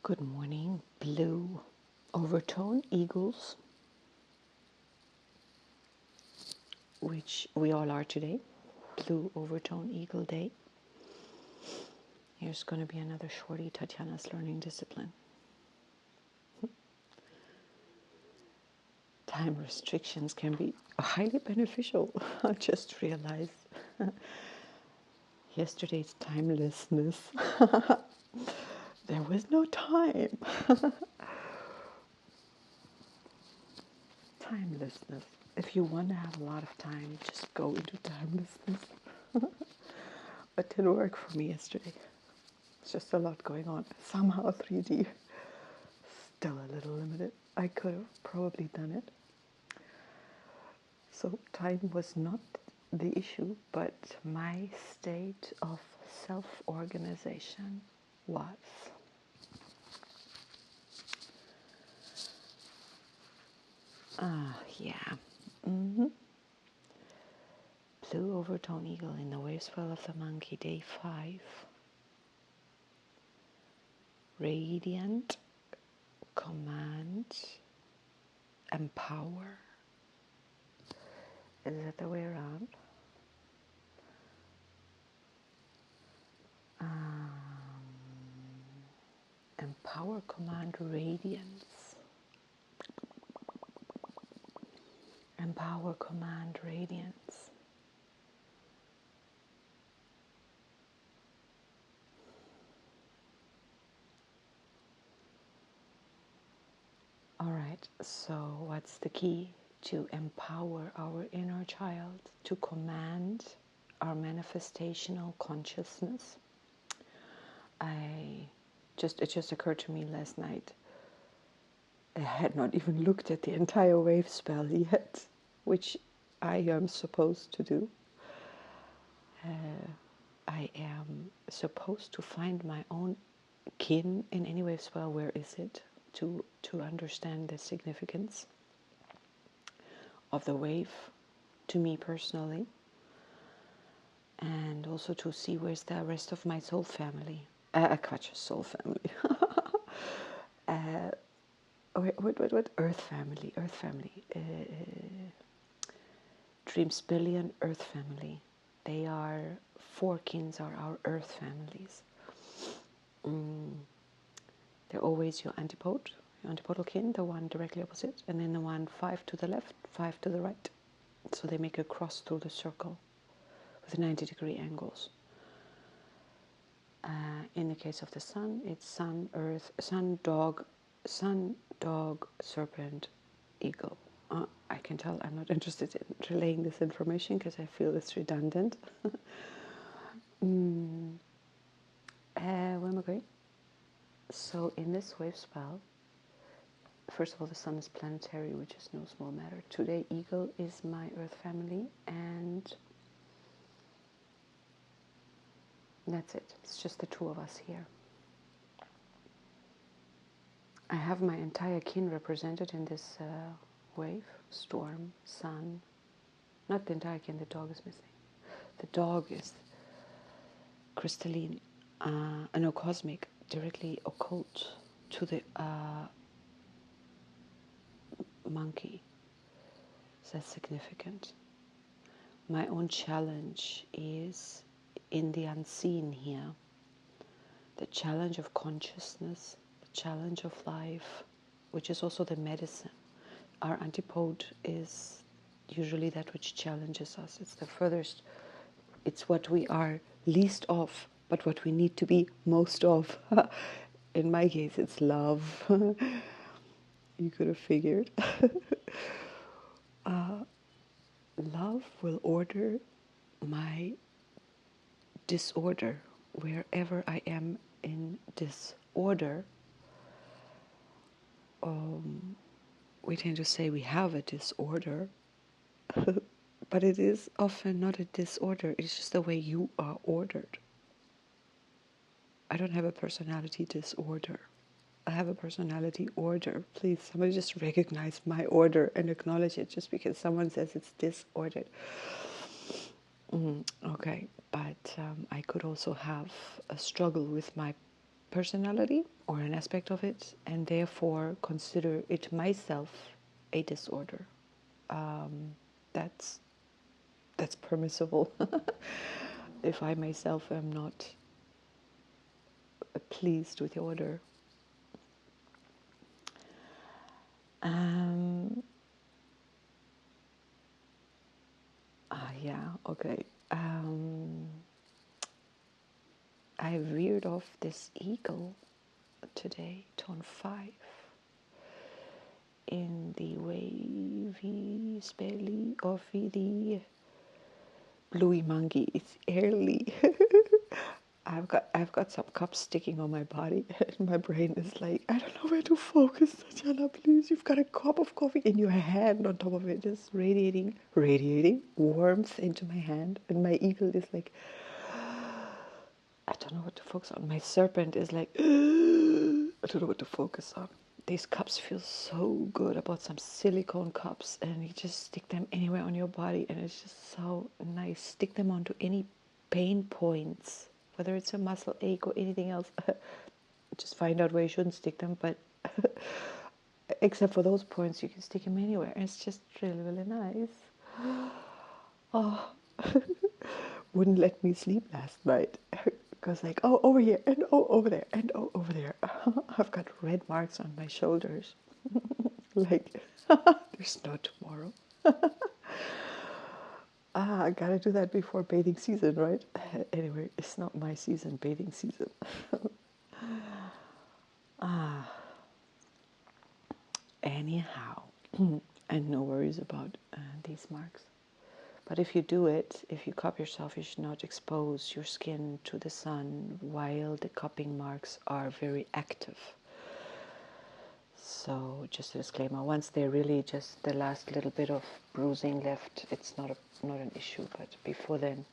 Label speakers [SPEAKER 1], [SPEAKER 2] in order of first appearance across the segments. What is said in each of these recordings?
[SPEAKER 1] Good morning, blue overtone eagles, which we all are today. Blue overtone eagle day. Here's going to be another shorty, Tatiana's learning discipline. Time restrictions can be highly beneficial. I just realized yesterday's timelessness. There was no time. Timelessness. If you want to have a lot of time, just go into timelessness. But didn't work for me yesterday. It's just a lot going on. Somehow 3D, still a little limited. I could have probably done it. So time was not the issue, but my state of self-organization was. Yeah. Blue overtone eagle in the wave swell of the monkey, day 5. Radiant, command, empower. Is it the way around? Empower, command, radiance. Empower, command, radiance. All right, so what's the key? To empower our inner child, to command our manifestational consciousness. It just occurred to me last night. I had not even looked at the entire wave spell yet, which I am supposed to do. I am supposed to find my own kin in any wave spell. Where is it? To understand the significance of the wave to me personally, and also to see where's the rest of my soul family. Soul family. What? Earth family. Dreams Billion Earth family. They are 4 kins are our Earth families. They're always your antipodal kin, the one directly opposite, and then the one 5 to the left, 5 to the right. So they make a cross through the circle with 90-degree angles. In the case of the sun, it's sun, earth, sun, dog, serpent, eagle. I can tell I'm not interested in relaying this information because I feel it's redundant. Where am I going? So in this wave spell, first of all, the sun is planetary, which is no small matter. Today, eagle is my earth family, and that's it. It's just the 2 of us here. I have my entire kin represented in this wave. Storm, sun. Not the entire kin, the dog is missing. The dog is crystalline, cosmic, directly occult to the monkey. So that's significant. My own challenge is in the unseen here. The challenge of consciousness, the challenge of life, which is also the medicine. Our antipode is usually that which challenges us. It's the furthest, it's what we are least of, but what we need to be most of. In my case, it's love. You could have figured. Love will order my disorder. Wherever I am in disorder, we tend to say we have a disorder, but it is often not a disorder. It's just the way you are ordered. I don't have a personality disorder. I have a personality order. Please, somebody just recognize my order and acknowledge it just because someone says it's disordered. Okay, but I could also have a struggle with my personality or an aspect of it, and therefore consider it myself a disorder. That's permissible. If I myself am not pleased with the order. Yeah, okay. I veered off this eagle today, tone 5, in the wavy spelly of the bluey monkey. It's early. I've got some cups sticking on my body, and my brain is like, I don't know where to focus. Tatjana, please, you've got a cup of coffee in your hand on top of it, just radiating warmth into my hand, and my eagle is like, I don't know what to focus on. My serpent is like, I don't know what to focus on. These cups feel so good. I bought some silicone cups, and you just stick them anywhere on your body, and it's just so nice. Stick them onto any pain points, whether it's a muscle ache or anything else. Just find out where you shouldn't stick them, but except for those points, you can stick them anywhere. And it's just really, really nice. Oh, wouldn't let me sleep last night. Because like, oh, over here, and oh, over there, and oh, over there. I've got red marks on my shoulders. Like, there's no tomorrow. I gotta do that before bathing season, right? Anyway, it's not my season, bathing season. Anyhow, and no worries about these marks. But if you do it, if you cup yourself, you should not expose your skin to the sun while the cupping marks are very active. So just a disclaimer, once they're really just the last little bit of bruising left, it's not an issue. But before then,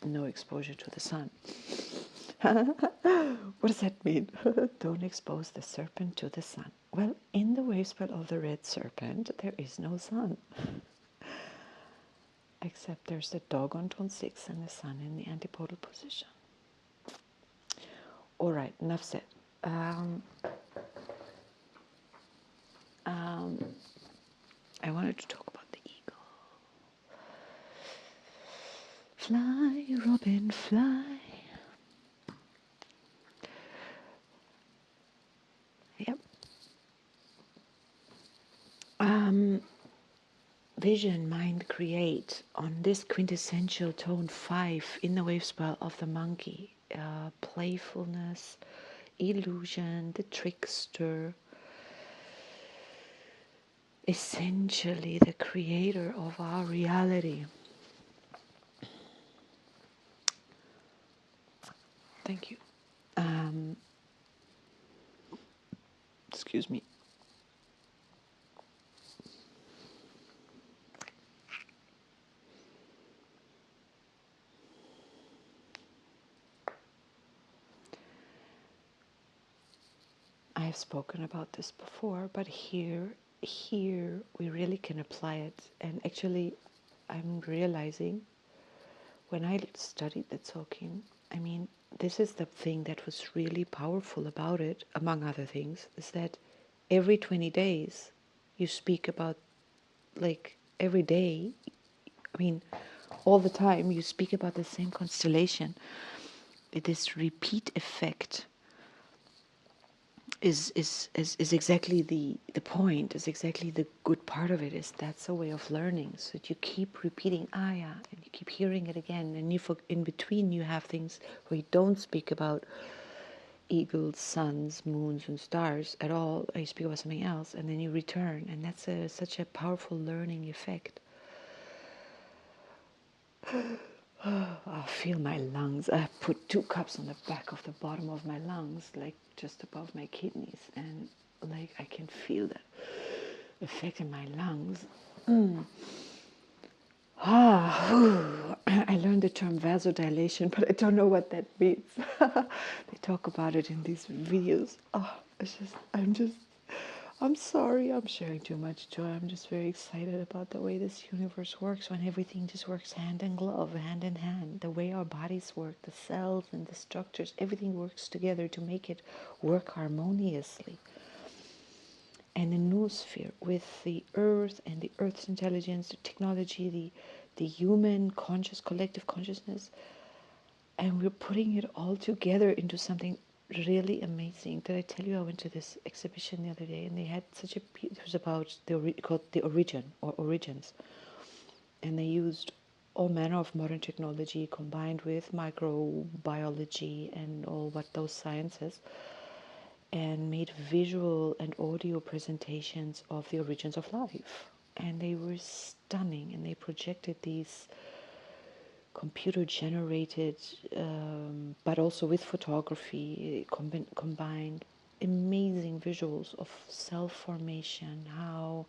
[SPEAKER 1] no exposure to the sun. What does that mean? Don't expose the serpent to the sun. Well, in the wave spell of the red serpent, there is no sun. Except there's the dog on tone 6 and the sun in the antipodal position. All right, enough said. I wanted to talk about the eagle. Fly, Robin, fly. Yep. Vision, mind, create on this quintessential tone 5 in the wave spell of the monkey. Playfulness, illusion, the trickster. Essentially the creator of our reality. Thank you. Excuse me. I've spoken about this before, but here we really can apply it. And actually, I'm realizing when I studied the Dzogchen, I mean, this is the thing that was really powerful about it, among other things, is that every 20 days you speak about, like, every day, I mean, all the time you speak about the same constellation. This repeat effect is exactly the point, is exactly the good part of it, is that's a way of learning. So that you keep repeating yeah, and you keep hearing it again, and in between you have things where you don't speak about eagles, suns, moons and stars at all, you speak about something else, and then you return, and that's such a powerful learning effect. I feel my lungs. I put 2 cups on the back of the bottom of my lungs, like just above my kidneys, and like I can feel that effect in my lungs. I learned the term vasodilation, but I don't know what that means. They talk about it in these videos. I'm sorry, I'm sharing too much joy. I'm just very excited about the way this universe works, when everything just works hand in glove, hand in hand. The way our bodies work, the cells and the structures, everything works together to make it work harmoniously. And the noosphere with the earth and the earth's intelligence, the technology, the human conscious, collective consciousness, and we're putting it all together into something really amazing. Did I tell you I went to this exhibition the other day, and they had such a it was about called the origin or origins, and they used all manner of modern technology combined with microbiology and all what those sciences, and made visual and audio presentations of the origins of life, and they were stunning, and they projected these computer generated, but also with photography combined, amazing visuals of cell formation. How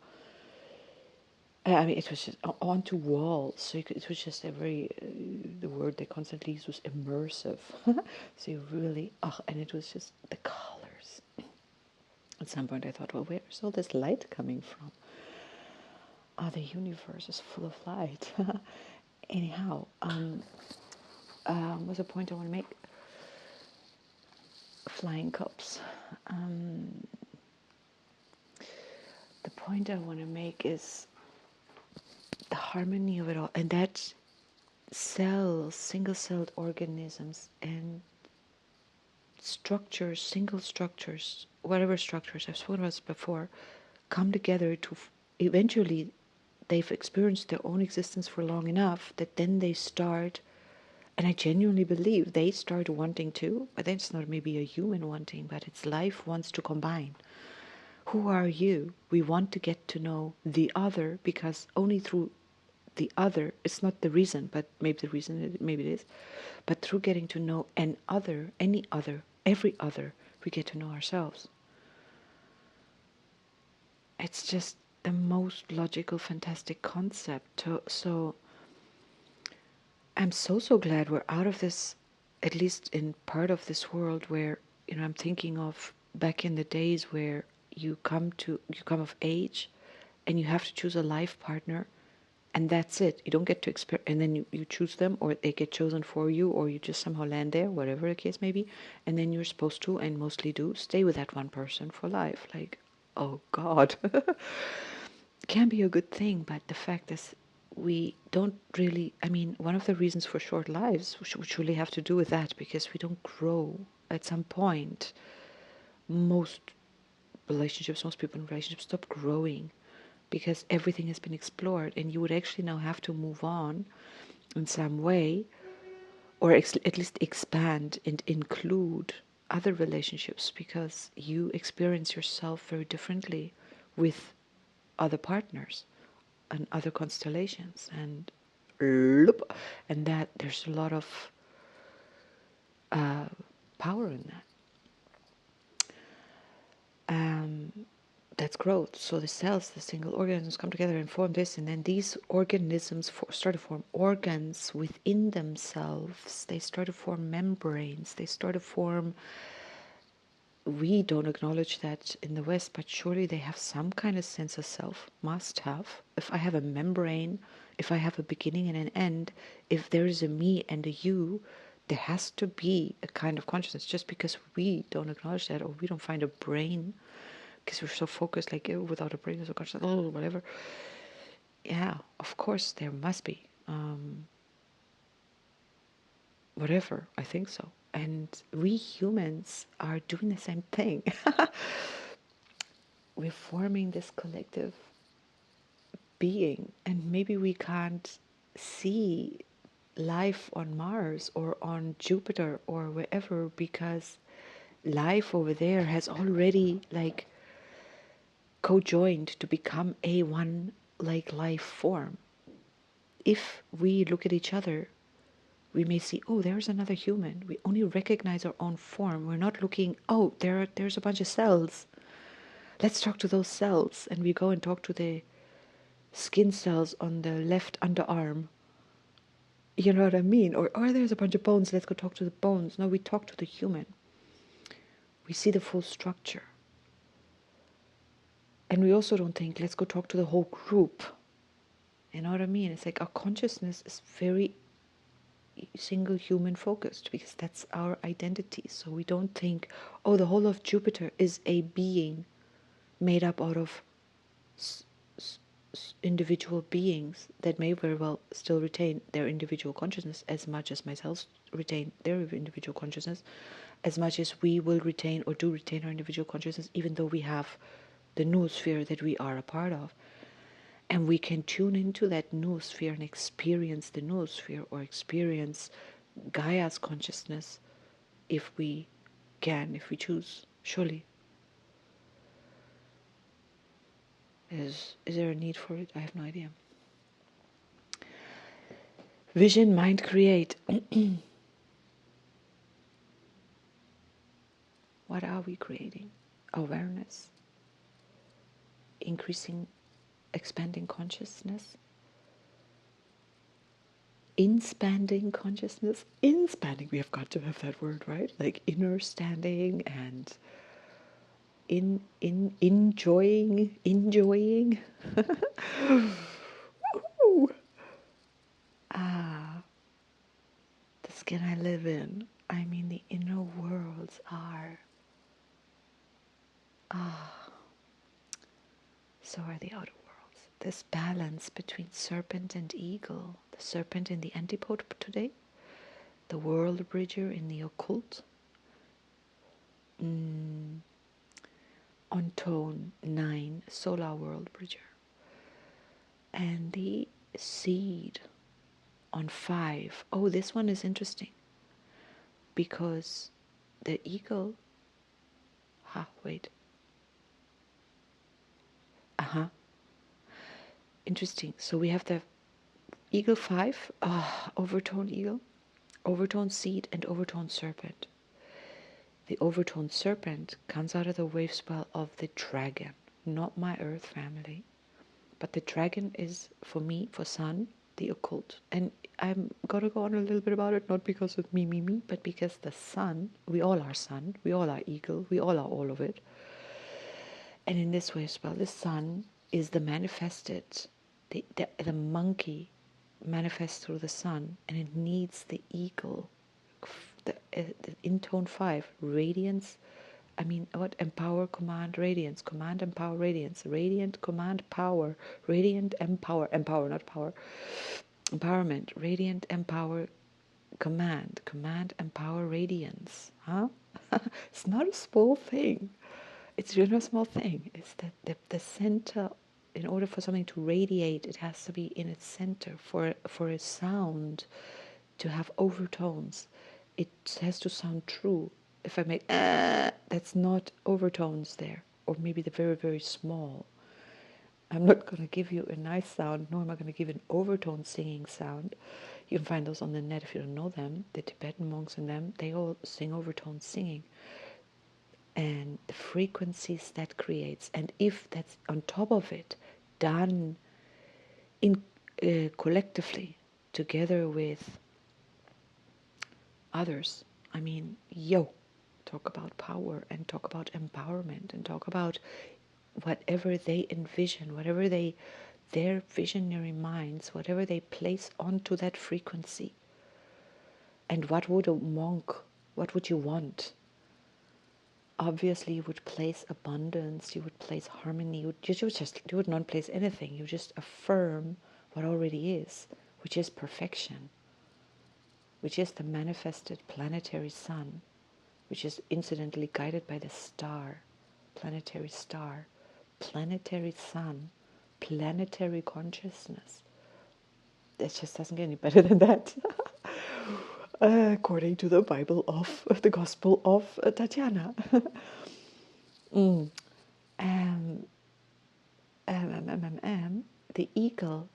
[SPEAKER 1] I mean, it was just onto walls, so it was just a very the word they constantly used was immersive. So you really and it was just the colors. At some point, I thought, well, where's all this light coming from? The universe is full of light. Anyhow, what's the point I want to make? Flying cups. The point I want to make is the harmony of it all, and that cells, single-celled organisms, and structures, single structures, whatever structures I've spoken about this before, come together to eventually they've experienced their own existence for long enough that then they start, and I genuinely believe they start wanting to, but then it's not maybe a human wanting, but it's life wants to combine. Who are you? We want to get to know the other, because only through the other, it's not the reason, but maybe the reason, maybe it is, but through getting to know an other, any other, every other, we get to know ourselves. It's just the most logical, fantastic concept. So I'm so glad we're out of this, at least in part of this world where, I'm thinking of back in the days where you come of age and you have to choose a life partner, and that's it. You don't get to and then you choose them, or they get chosen for you, or you just somehow land there, whatever the case may be, and then you're supposed to, and mostly do, stay with that one person for life. Like, oh God. Can be a good thing, but the fact is we don't really, one of the reasons for short lives which really have to do with that, because we don't grow. At some point, most people in relationships stop growing, because everything has been explored, and you would actually now have to move on in some way, or at least expand and include other relationships, because you experience yourself very differently with other partners and other constellations, and that there's a lot of power in that. That's growth. So the cells, the single organisms, come together and form this, and then these organisms start to form organs within themselves. They start to form membranes. They start to form. We don't acknowledge that in the West, but surely they have some kind of sense of self. Must have. If I have a membrane, if I have a beginning and an end, if there is a me and a you, there has to be a kind of consciousness. Just because we don't acknowledge that, or we don't find a brain, because we're so focused, like, oh, without a brain there's no consciousness, oh, whatever. Yeah, of course there must be. Whatever, I think so. And we humans are doing the same thing. We're forming this collective being, and maybe we can't see life on Mars or on Jupiter or wherever, because life over there has already like co-joined to become a one like life form. If we look at each other, we may see, oh, there's another human. We only recognize our own form. We're not looking, oh, there's a bunch of cells. Let's talk to those cells. And we go and talk to the skin cells on the left underarm. You know what I mean? Or there's a bunch of bones. Let's go talk to the bones. No, we talk to the human. We see the full structure. And we also don't think, let's go talk to the whole group. You know what I mean? It's like our consciousness is very single human focused because that's our identity. So we don't think, oh, the whole of Jupiter is a being made up out of individual beings that may very well still retain their individual consciousness as much as myself retain their individual consciousness, as much as we will retain or do retain our individual consciousness, even though we have the noosphere that we are a part of. And we can tune into that noosphere and experience the noosphere or experience Gaia's consciousness if we can, if we choose, surely. Is there a need for it? I have no idea. Vision, mind, create. What are we creating? Awareness. Increasing, expanding consciousness. Inspanding consciousness. Inspanding, we have got to have that word, right? Like inner standing and enjoying. The skin I live in. I mean, the inner worlds are. So are the outer worlds. This balance between serpent and eagle. The serpent in the antipode today. The world bridger in the occult. On tone 9, solar world bridger. And the seed on 5. Oh, this one is interesting. Because the eagle, wait. Interesting. So we have the eagle 5, overtone eagle, overtone seed, and overtone serpent. The overtone serpent comes out of the wave spell of the dragon, not my earth family. But the dragon is, for me, for sun, the occult. And I'm going to go on a little bit about it, not because of me, but because the sun, we all are sun, we all are eagle, we all are all of it. And in this wave spell, the sun is the manifested, the monkey manifests through the sun, and it needs the eagle, in tone 5, radiance. Empower, command, radiance, command, empower, radiance, radiant, command, power, radiant, empower, not power, empowerment, radiant, empower, command, empower, radiance. It's not a small thing. It's really a small thing. It's that the center, in order for something to radiate, it has to be in its center. For a sound to have overtones, it has to sound true. If I make that's not overtones there, or maybe they're very, very small. I'm not going to give you a nice sound, nor am I going to give an overtone singing sound. You can find those on the net if you don't know them. The Tibetan monks and them, they all sing overtone singing. And the frequencies that creates, and if that's on top of it, done in collectively, together with others, talk about power and talk about empowerment and talk about whatever they envision, whatever their visionary minds, whatever they place onto that frequency. And what would a monk, what would you want? Obviously, you would place abundance, you would place harmony, you would not place anything, you just affirm what already is, which is perfection, which is the manifested planetary sun, which is incidentally guided by the star, planetary sun, planetary consciousness. It just doesn't get any better than that. According to the Bible of the Gospel of Tatiana. The eagle,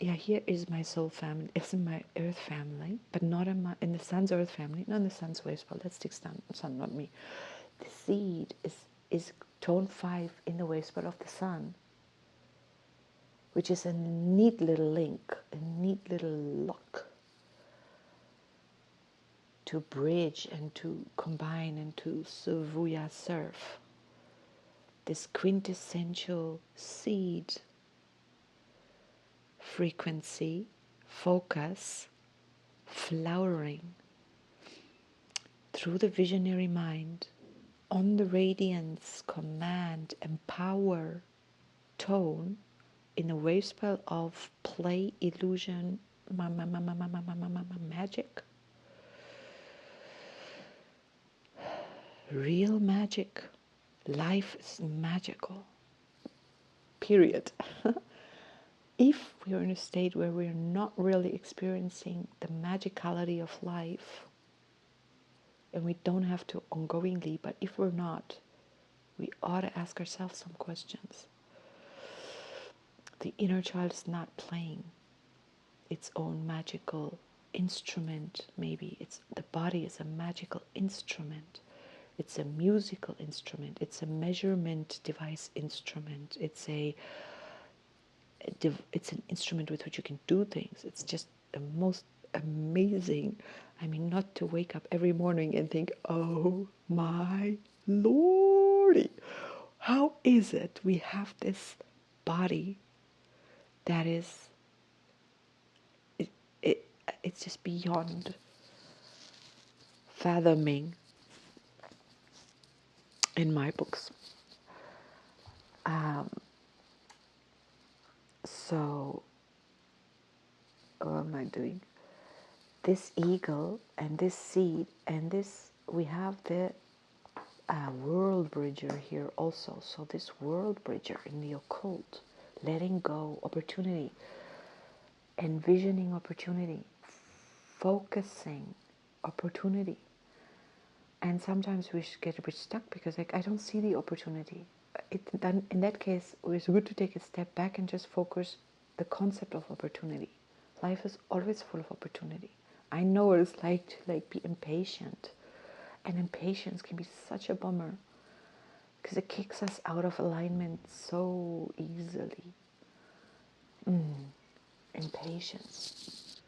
[SPEAKER 1] here is my soul family, it's in my earth family, but not in the sun's earth family, not in the sun's wave spell. That sticks down, sun, not me. The seed is tone 5 in the wave spell of the sun, which is a neat little link, a neat little lock to bridge and to combine and to surf. this quintessential seed frequency, focus, flowering through the visionary mind on the radiance, command, empower tone in a wave spell of play, illusion, magic, real magic. Life is magical, period. If we are in a state where we are not really experiencing the magicality of life, and we don't have to ongoingly, but if we're not, we ought to ask ourselves some questions. The inner child is not playing its own magical instrument. Maybe it's the body is a magical instrument. It's a musical instrument. It's a measurement device instrument. It's an instrument with which you can do things. It's just the most amazing. I mean, not to wake up every morning and think, oh my lordy, how is it we have this body that is, it's just beyond fathoming in my books. So, what am I doing? This eagle and this seed and this, we have the world bridger here also. So this world bridger in the occult, letting go, opportunity, envisioning opportunity, focusing opportunity. And sometimes we get a bit stuck because I don't see the opportunity. Then in that case, it's good to take a step back and just focus the concept of opportunity. Life is always full of opportunity. I know what it's like to be impatient, and impatience can be such a bummer because it kicks us out of alignment so easily. Impatience.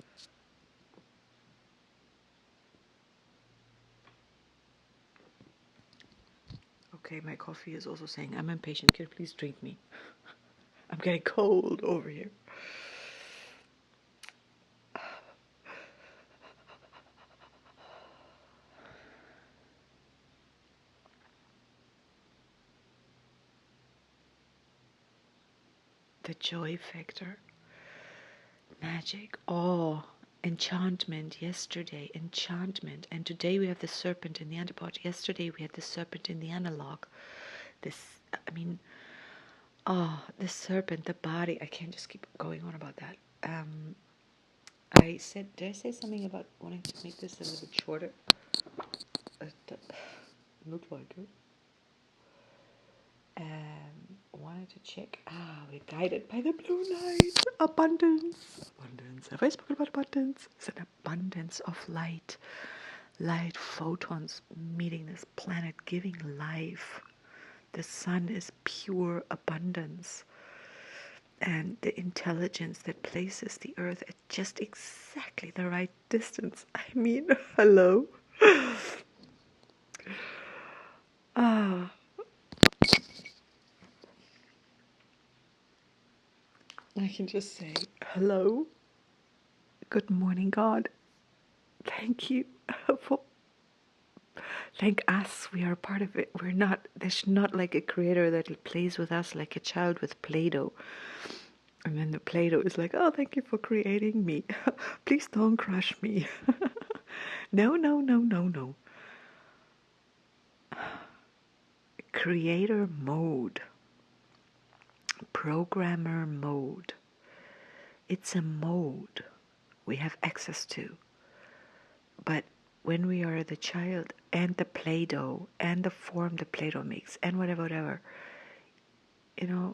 [SPEAKER 1] Okay, my coffee is also saying, I'm impatient. Can you please drink me? I'm getting cold over here. The joy factor, magic, awe, enchantment. Yesterday, enchantment. And today we have the serpent in the antipod. Yesterday we had the serpent in the analog. This, the serpent, the body. I can't just keep going on about that. Did I say something about wanting to make this a little bit shorter? Looked like it. Wanted to check. We're guided by the blue light. Abundance. Abundance. Have I spoken about abundance? It's an abundance of light. Light photons meeting this planet, giving life. The sun is pure abundance. And the intelligence that places the earth at just exactly the right distance. I mean, hello. I can just say, hello, good morning, God. Thank you thank us, we are part of it. There's not like a creator that plays with us like a child with Play-Doh. And then the Play-Doh is like, oh, thank you for creating me. Please don't crush me. No, no, no, no, no. Creator mode. Programmer mode. It's a mode we have access to. But when we are the child and the Play-Doh and the form the Play-Doh makes and whatever, I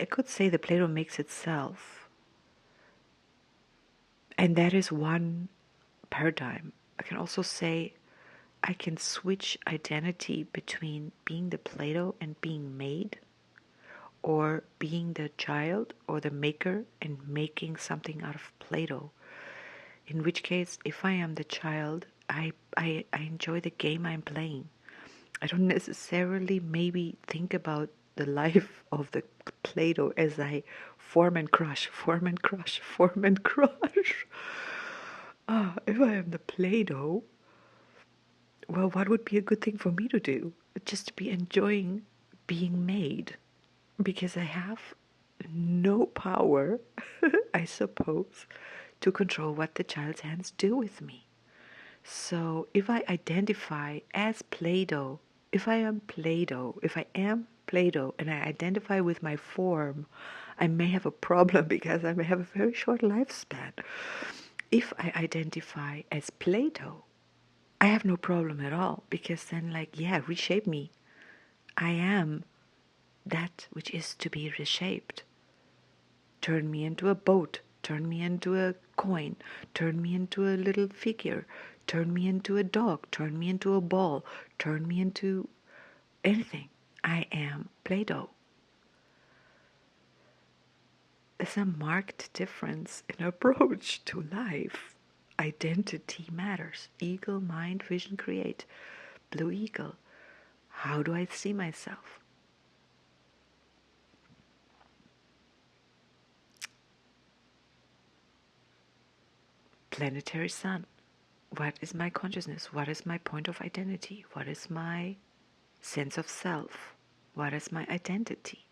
[SPEAKER 1] could say the Play-Doh makes itself. And that is one paradigm. I can also say I can switch identity between being the Play-Doh and being made, or being the child or the maker and making something out of Play-Doh. In which case, if I am the child, I enjoy the game I'm playing. I don't necessarily maybe think about the life of the Play-Doh as I form and crush, form and crush, form and crush. If I am the Play-Doh, well, what would be a good thing for me to do? Just to be enjoying being made, because I have no power, I suppose, to control what the child's hands do with me. So if I identify as Play-Doh, if I am Play-Doh, and I identify with my form, I may have a problem because I may have a very short lifespan. If I identify as Play-Doh, I have no problem at all, because then, like, yeah, reshape me. I am that which is to be reshaped. Turn me into a boat, turn me into a coin, turn me into a little figure, turn me into a dog, turn me into a ball, turn me into anything. I am Play-Doh. There's a marked difference in approach to life. Identity matters. Eagle, mind, vision, create. Blue eagle. How do I see myself? Planetary sun. What is my consciousness? What is my point of identity? What is my sense of self? What is my identity?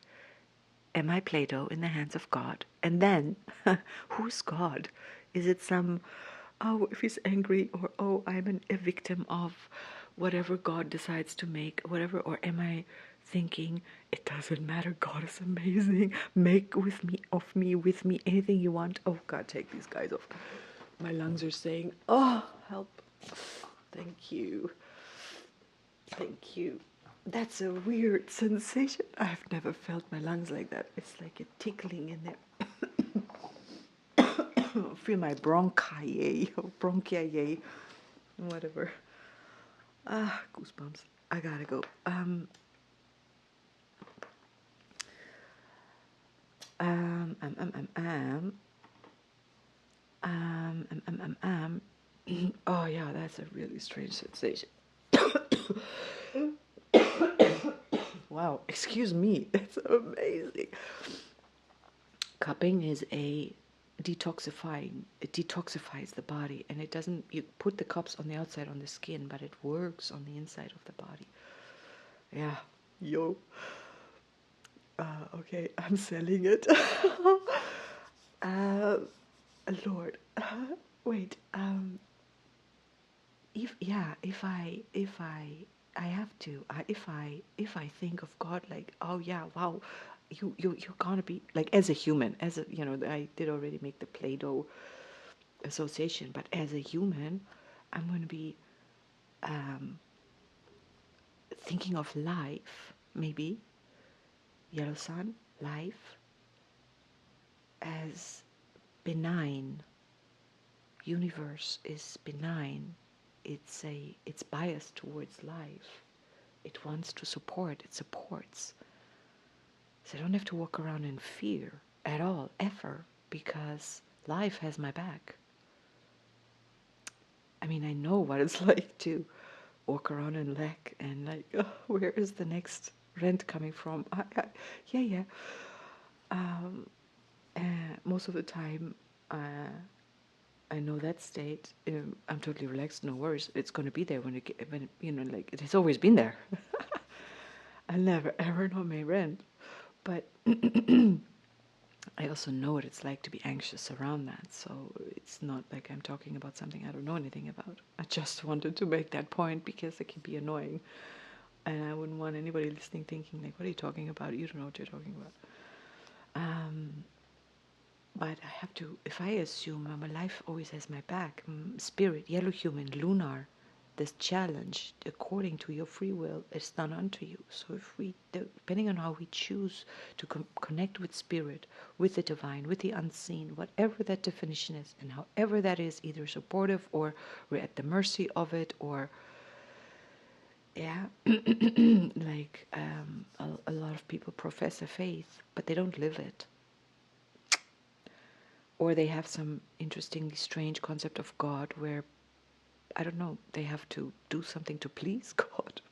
[SPEAKER 1] Am I Play-Doh in the hands of God? And then, who's God? Is it some, oh, if he's angry, or oh, I'm a victim of whatever God decides to make, whatever, or am I thinking, it doesn't matter, God is amazing, make with me, of me, with me, anything you want. Oh God, take these guys off. My lungs are saying, oh, help. Thank you. Thank you. That's a weird sensation. I've never felt my lungs like that. It's like a tickling in there. Feel my bronchi or bronchi, whatever. Goosebumps. I gotta go. Um, um, um, um, um, oh yeah, that's a really strange sensation. Wow, excuse me, that's amazing. Cupping is a detoxifying. It detoxifies the body, and it doesn't. You put the cups on the outside on the skin, but it works on the inside of the body. Yeah, yo. Okay, I'm selling it. uh, Lord, wait. If I have to, if I think of God like, oh yeah, wow, you're gonna be like, as a human, as a, I did already make the Play-Doh association, but as a human, I'm gonna be thinking of life, maybe yellow sun, life as benign. Universe is benign. It's biased towards life. It wants to support, it supports. So I don't have to walk around in fear at all, ever, because life has my back. I mean, I know what it's like to walk around in lack and like, oh, where is the next rent coming from? Yeah. Most of the time, I know that state. I'm totally relaxed, no worries. It's going to be there when like it has always been there. I never ever know my rent, but I also know what it's like to be anxious around that. So it's not like I'm talking about something I don't know anything about. I just wanted to make that point because it can be annoying, and I wouldn't want anybody listening thinking like, "What are you talking about? You don't know what you're talking about." But I have to, if I assume my life always has my back, spirit, yellow human, lunar, this challenge, according to your free will, is done unto you. So if we, depending on how we choose to connect with spirit, with the divine, with the unseen, whatever that definition is, and however that is, either supportive or we're at the mercy of it, or yeah, like a lot of people profess a faith, but they don't live it. Or they have some interestingly strange concept of God where, I don't know, they have to do something to please God.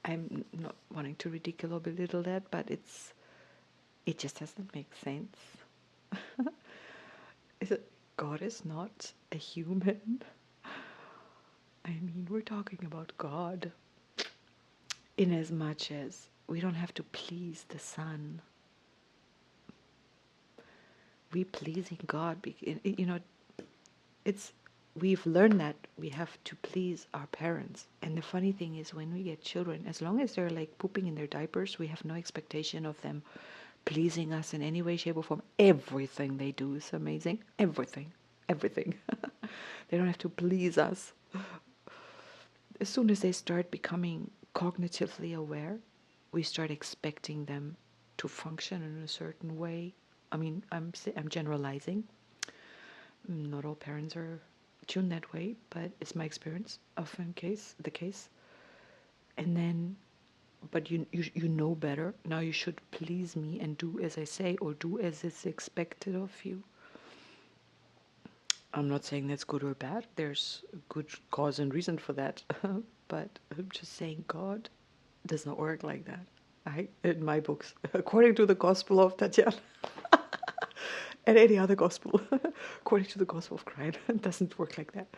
[SPEAKER 1] I'm not wanting to ridicule or belittle that, but it just doesn't make sense. God is not a human. I mean, we're talking about God. In as much as we don't have to please the sun. We pleasing God, it's we've learned that we have to please our parents. And the funny thing is, when we get children, as long as they're like pooping in their diapers, we have no expectation of them pleasing us in any way, shape, or form. Everything they do is amazing. Everything. They don't have to please us. As soon as they start becoming cognitively aware, we start expecting them to function in a certain way. I mean, I'm generalizing. Not all parents are tuned that way, but it's my experience, often the case. And then, but you know better. Now you should please me and do as I say, or do as is expected of you. I'm not saying that's good or bad. There's good cause and reason for that. But I'm just saying God does not work like that. In my books, according to the Gospel of Tatiana, and any other gospel, according to the Gospel of Christ, it doesn't work like that.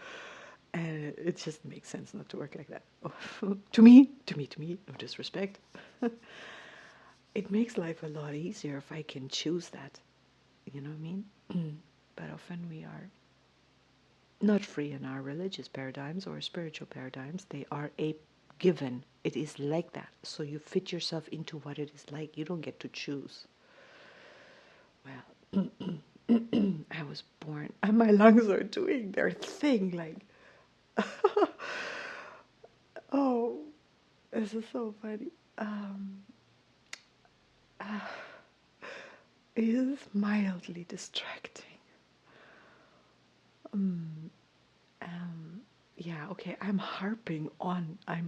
[SPEAKER 1] And it just makes sense not to work like that. To me, no disrespect. It makes life a lot easier if I can choose that. You know what I mean? But often we are not free in our religious paradigms or spiritual paradigms. They are a given. It is like that. So you fit yourself into what it is like. You don't get to choose. Well, I was born, and my lungs are doing their thing. Like, oh, this is so funny. It is mildly distracting. Yeah, okay, I'm harping on a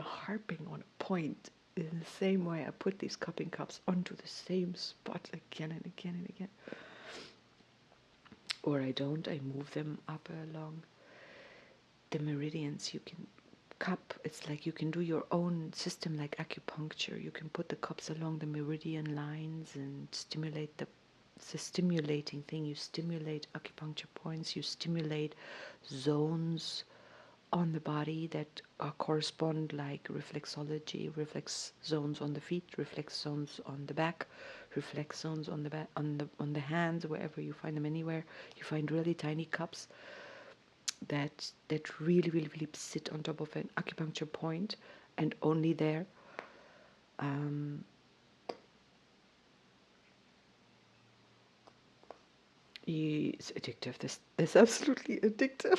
[SPEAKER 1] point in the same way I put these cupping cups onto the same spot again and again and again. Or I don't, I move them up along the meridians. You can cup, it's like you can do your own system like acupuncture. You can put the cups along the meridian lines and stimulate it's a stimulating thing. You stimulate acupuncture points, you stimulate zones on the body that correspond, like reflexology, reflex zones on the feet, reflex zones on the back, reflex zones on the back, on the hands, wherever you find them, anywhere you find really tiny cups that really sit on top of an acupuncture point, and only there. It's addictive. This absolutely addictive.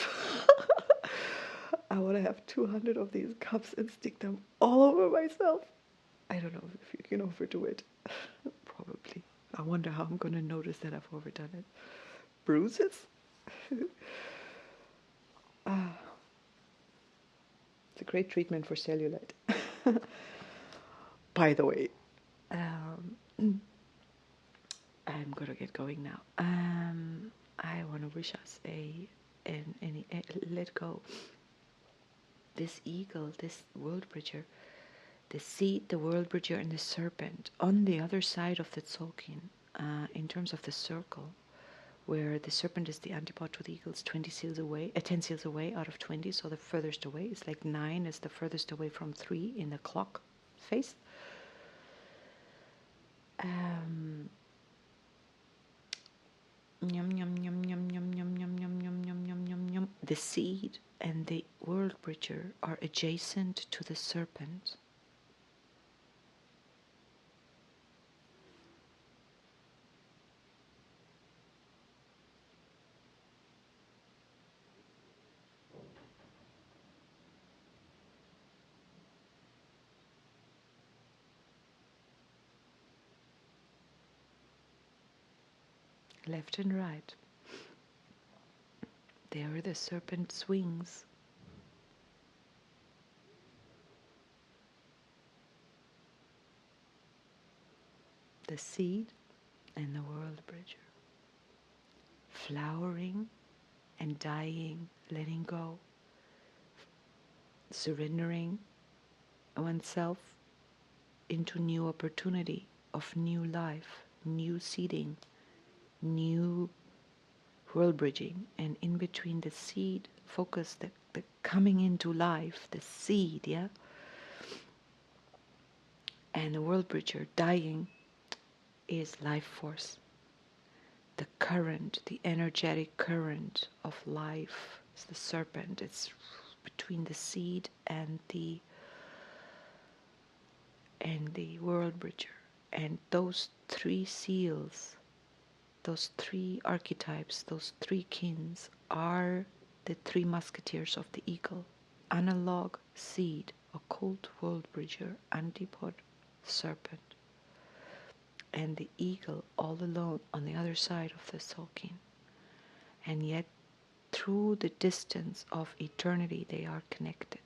[SPEAKER 1] I want to have 200 of these cups and stick them all over myself. I don't know if you can overdo it. Probably. I wonder how I'm going to notice that I've overdone it. Bruises? It's a great treatment for cellulite. By the way, I'm going to get going now. I want to wish us let go. This eagle, this world bridger, the seed, the world bridger, and the serpent on the other side of the Tzolk'in, in terms of the circle, where the serpent is the antipod to the eagles, 10 seals away out of 20, so the furthest away. It's like 9 is the furthest away from 3 in the clock face. Yum, yum, yum, yum, yum, yum, yum, yum, yum, yum, yum, yum, yum. The seed and the world bridger are adjacent to the serpent. Left and right. There are the serpent's wings. The seed and the world bridger. Flowering and dying, letting go, surrendering oneself into new opportunity of new life, new seeding, new world bridging. And in between the seed focus, the coming into life, the seed, yeah, and the world bridger dying is life force. The current, the energetic current of life is the serpent. It's between the seed and the world bridger. And those three seals, those three archetypes, those three kins are the three musketeers of the eagle. Analog, seed, occult, world bridger, antipod, serpent. And the eagle all alone on the other side of the sulking. And yet, through the distance of eternity, they are connected.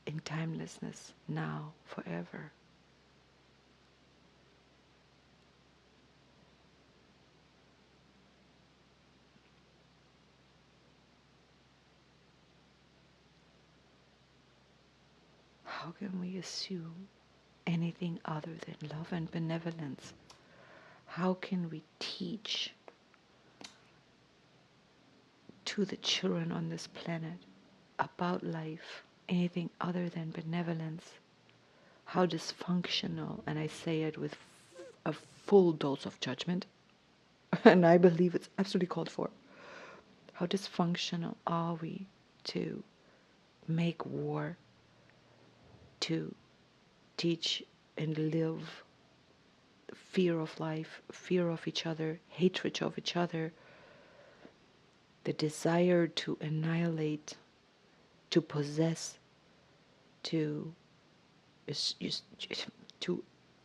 [SPEAKER 1] In timelessness, now, forever. How can we assume anything other than love and benevolence? How can we teach to the children on this planet about life anything other than benevolence? How dysfunctional, and I say it with a full dose of judgment, and I believe it's absolutely called for. How dysfunctional are we to make war, to teach and live fear of life, fear of each other, hatred of each other, the desire to annihilate, to possess, to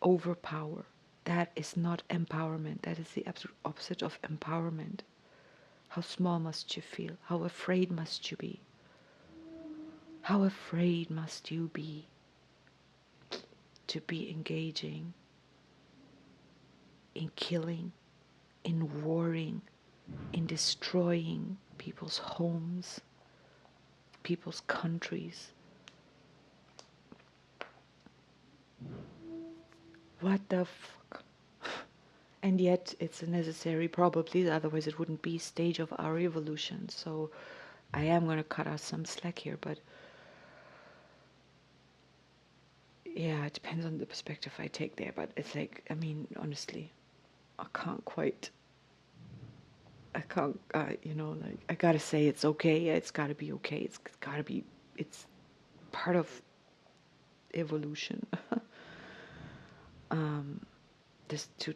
[SPEAKER 1] overpower. That is not empowerment. That is the absolute opposite of empowerment. How small must you feel? How afraid must you be? How afraid must you be to be engaging in killing, in warring, in destroying people's homes, people's countries? What the fuck? And yet it's necessary, probably, otherwise it wouldn't be stage of our evolution. So I am going to cut out some slack here, but yeah, it depends on the perspective I take there. But it's like, I mean, honestly, I can't, like, I gotta say it's okay. Yeah, it's gotta be okay. It's gotta be, it's part of evolution. This to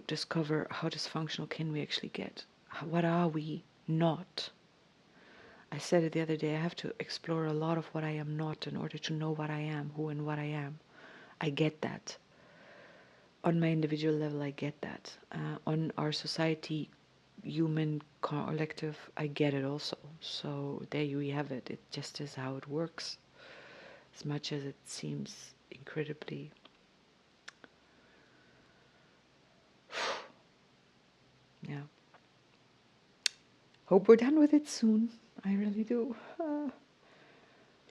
[SPEAKER 1] discover how dysfunctional can we actually get? What are we not? I said it the other day, I have to explore a lot of what I am not in order to know what I am, who and what I am. I get that. On my individual level, I get that. On our society, human collective, I get it also. So there we have it. It just is how it works. As much as it seems incredibly yeah. Hope we're done with it soon. I really do.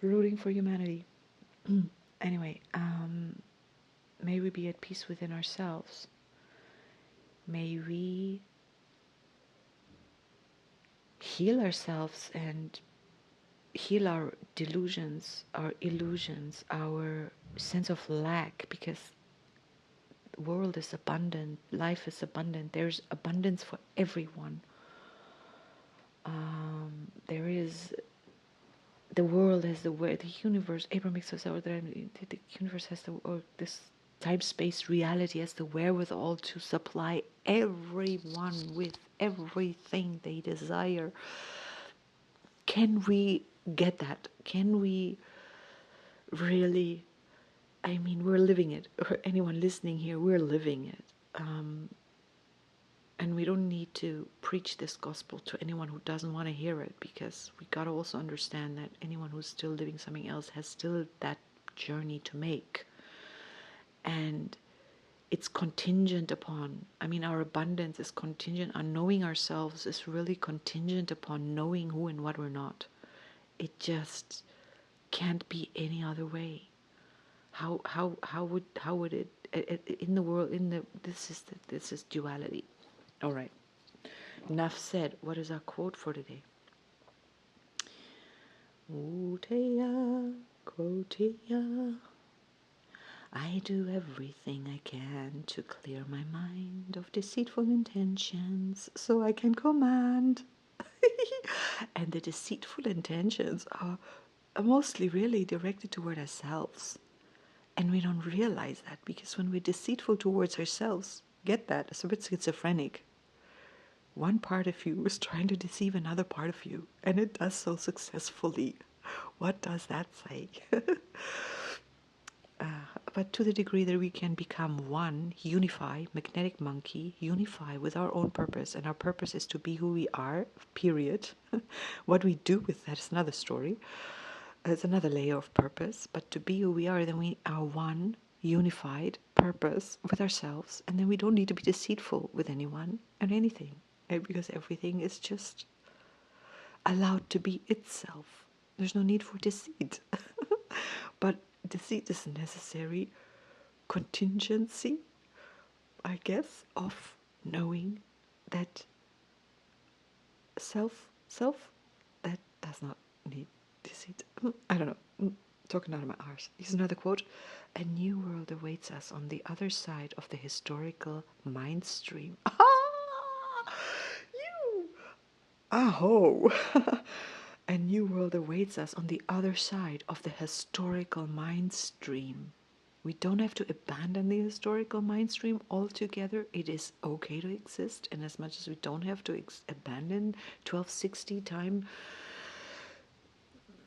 [SPEAKER 1] Rooting for humanity. Anyway, may we be at peace within ourselves. May we heal ourselves and heal our delusions, our illusions, our sense of lack, because the world is abundant, life is abundant, there's abundance for everyone. There is the world has the way, the universe, Abraham Hicks says that the universe has this time-space reality has the wherewithal to supply everyone with everything they desire. Can we get that? Can we really? I mean, we're living it. Or anyone listening here, we're living it. And we don't need to preach this gospel to anyone who doesn't want to hear it, because we got to also understand that anyone who's still living something else has still that journey to make. And it's contingent upon, I mean, our abundance is contingent on knowing ourselves, is really contingent upon knowing who and what we're not. It just can't be any other way. How would it in the world, this is duality. All right. Enough said. What is our quote for today? Uteya Koteya. I do everything I can to clear my mind of deceitful intentions so I can command. And the deceitful intentions are mostly really directed toward ourselves. And we don't realize that, because when we're deceitful towards ourselves, get that, it's a bit schizophrenic. One part of you is trying to deceive another part of you, and it does so successfully. What does that say? But to the degree that we can become one, unify, magnetic monkey, unify with our own purpose, and our purpose is to be who we are, period. What we do with that is another story. It's another layer of purpose, but to be who we are, then we are one, unified purpose with ourselves, and then we don't need to be deceitful with anyone and anything, because everything is just allowed to be itself. There's no need for deceit. But deceit is a necessary contingency, I guess, of knowing that self that does not need deceit. I don't know. Talking out of my arse. Here's another quote. A new world awaits us on the other side of the historical mind stream. Ah, you! Aho! A new world awaits us on the other side of the historical mind stream. We don't have to abandon the historical mind stream altogether. It is okay to exist, and as much as we don't have to abandon 1260 time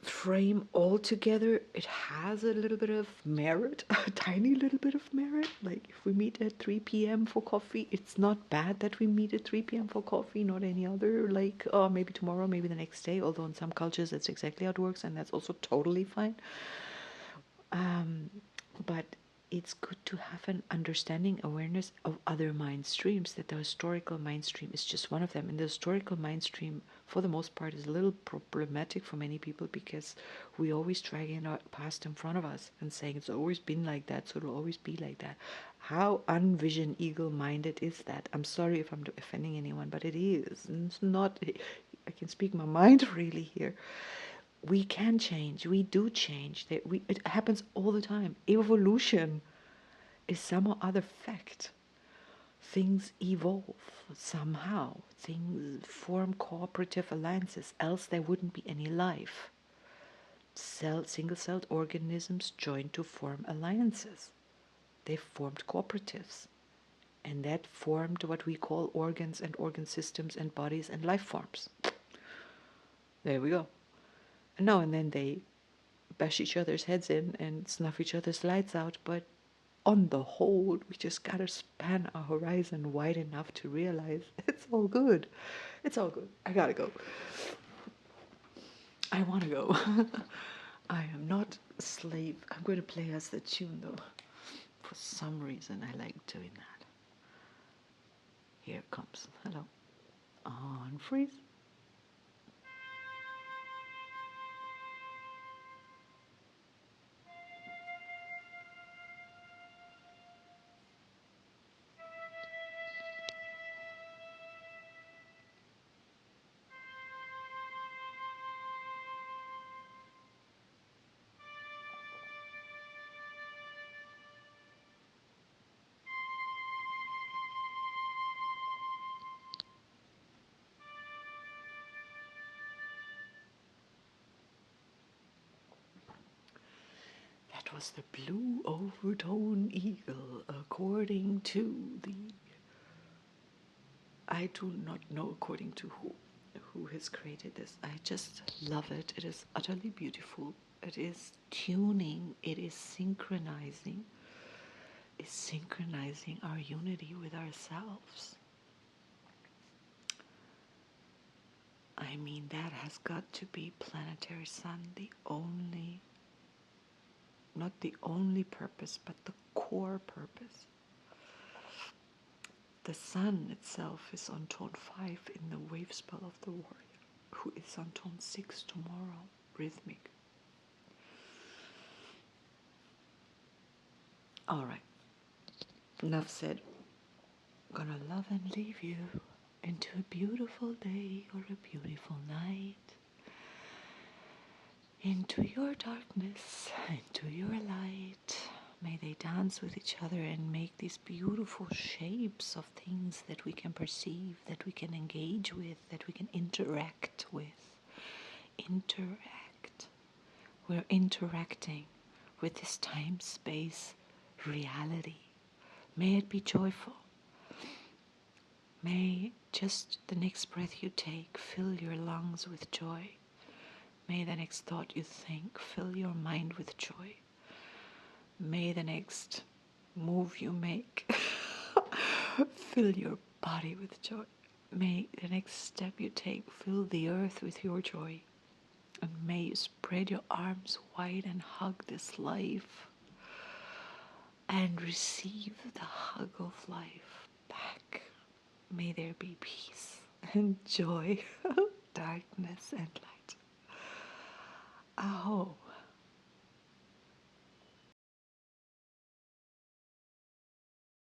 [SPEAKER 1] frame altogether, it has a little bit of merit, a tiny little bit of merit. Like if we meet at 3 p.m. for coffee, it's not bad that we meet at 3 p.m. for coffee, not any other, like, oh, maybe tomorrow, maybe the next day, although in some cultures that's exactly how it works, and that's also totally fine. But it's good to have an understanding, awareness of other mind streams, that the historical mind stream is just one of them. And the historical mind stream, for the most part, is a little problematic for many people, because we always dragging our past in front of us and saying it's always been like that, so it'll always be like that. How unvision eagle-minded is that? I'm sorry if I'm offending anyone, but it is. And it's not, I can speak my mind really here. We can change. We do change. It happens all the time. Evolution is some other fact. Things evolve somehow. Things form cooperative alliances, else there wouldn't be any life. Single-celled organisms join to form alliances. They formed cooperatives. And that formed what we call organs and organ systems and bodies and life forms. There we go. And now and then they bash each other's heads in and snuff each other's lights out, but on the whole, we just gotta span our horizon wide enough to realize it's all good. It's all good. I gotta go. I wanna go. I am not a slave. I'm going to play us the tune though. For some reason, I like doing that. Here it comes. Hello. On freeze. That was the blue overtone eagle, according to the... I do not know according to who has created this. I just love it. It is utterly beautiful. It is tuning. It is synchronizing. It's synchronizing our unity with ourselves. I mean, that has got to be planetary sun, the only, not the only purpose, but the core purpose. The sun itself is on tone 5 in the wave spell of the warrior, who is on tone 6 tomorrow, rhythmic. All right. Enough said. Gonna love and leave you into a beautiful day or a beautiful night. Into your darkness, into your light. May they dance with each other and make these beautiful shapes of things that we can perceive, that we can engage with, that we can interact with. Interact. We're interacting with this time-space reality. May it be joyful. May just the next breath you take fill your lungs with joy. May the next thought you think fill your mind with joy. May the next move you make fill your body with joy. May the next step you take fill the earth with your joy. And may you spread your arms wide and hug this life and receive the hug of life back. May there be peace and joy, darkness and light. Aho.